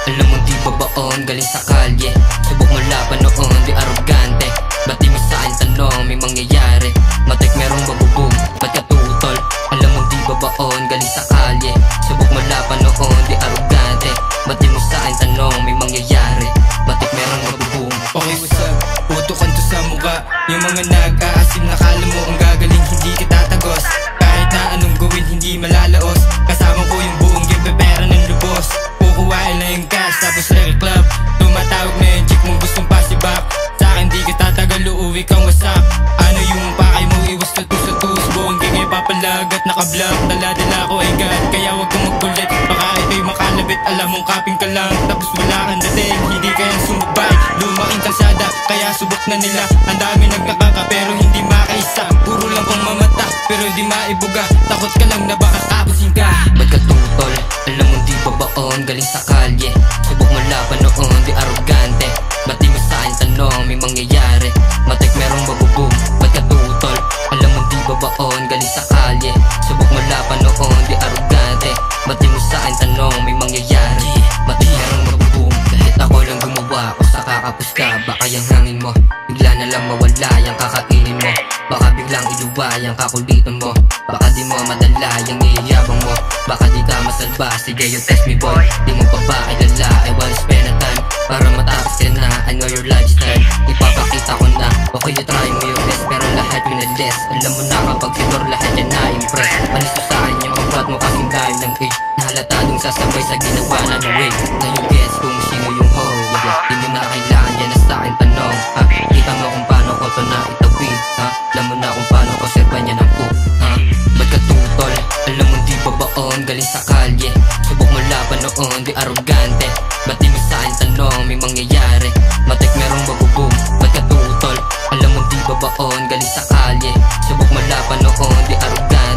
Alam mo di ba baon, galing sa kalye. Subok mo laban noon, di arogante. Ba't di mo sa'kin tanong, may mangyayari. Matik merong babubog, ba't ka tutol? Alam mo di ba baon, galing sa kalye. Subok mo laban noon, di arogante. Ba't di mo sa'kin tanong, may mangyayari. Matik merong babubog. Okay, what's up? Putukan to sa mukha. Yung mga nag-aasim, nakala mo ang gagaling, hindi kita tagos. Kahit na anong gawin, hindi malalaos. Kasama ko yung buong gibe, pera ng lubos. Kukuhain na yung cash, tapos real club. Tumatawag na yung chick mong gustong pasibak. Sa'kin di ka tatagal, uuwi kang wasak. Ano yung pakay mo, iwas na sa tus. Buong gingay papalag at nakablog. Dala-dala ko ay God, kaya wag kang magkulit. Baka ito'y makalabit, alam mong kaping ka lang. Tapos wala kang dating, hindi kaya sumubay. Lumaking kalsada, kaya subok na nila. Ang dami nagkakaka pero hindi makaisa. Puro lang kong mamata, pero hindi maibuga. Takot ka lang na baka kapusin ka. Ba't ka tutol? Alam mo di ba baon, galing sa kalye. Subok mo laban noon, di arogante. Ba't di mo sa'kin tanong, may mangyayari. Matik merong babubog, ba't ka tutol? Alam mo di ba baon, galing sa kalye. Subok mo laban noon, di arogante. Ba't di mo sa'kin tanong, may mangyayari. Matik merong babubog. Kahit ako lang gumawa, o sa kakapos ka. Baka yung hangin mo, bigla na lang mawala yung kakainin mo. Baka biglang iluwa yung kakulitan mo. Baka di mo madala yung iyayabang mo. Baka di ka masalba, sige you test me boy. Di mo pa ba kilala, I wanna spend a time. Para matapos ka na, I know your lifestyle. Ipapakita ko na, okay you try mo your best. Pero lahat yun na less. Alam mo na kapag sinor lahat yan na-impress. Panisto sa'kin yung pagbat mo kasing dahil ng age. Nahalata dong sasabay sa ginawa na ng way. Ngayon guess kung sino yung hoe. Di mo na kailangan yan na sa'kin tanong. Kita mo kung paano ko to na itawid. Alam mo na kung paano ko serban yan ang cook. Ba't ka tutol? Alam mo di ba baon, galing sa kalye. Subok mo laban noon, di arogante. Ba't di mo sa'kin tanong, may mangyayari. Matik merong babubog, ba't ka tutol? Alam mo di ba baon, galing sa kalye. Subok mo laban noon, di arogante.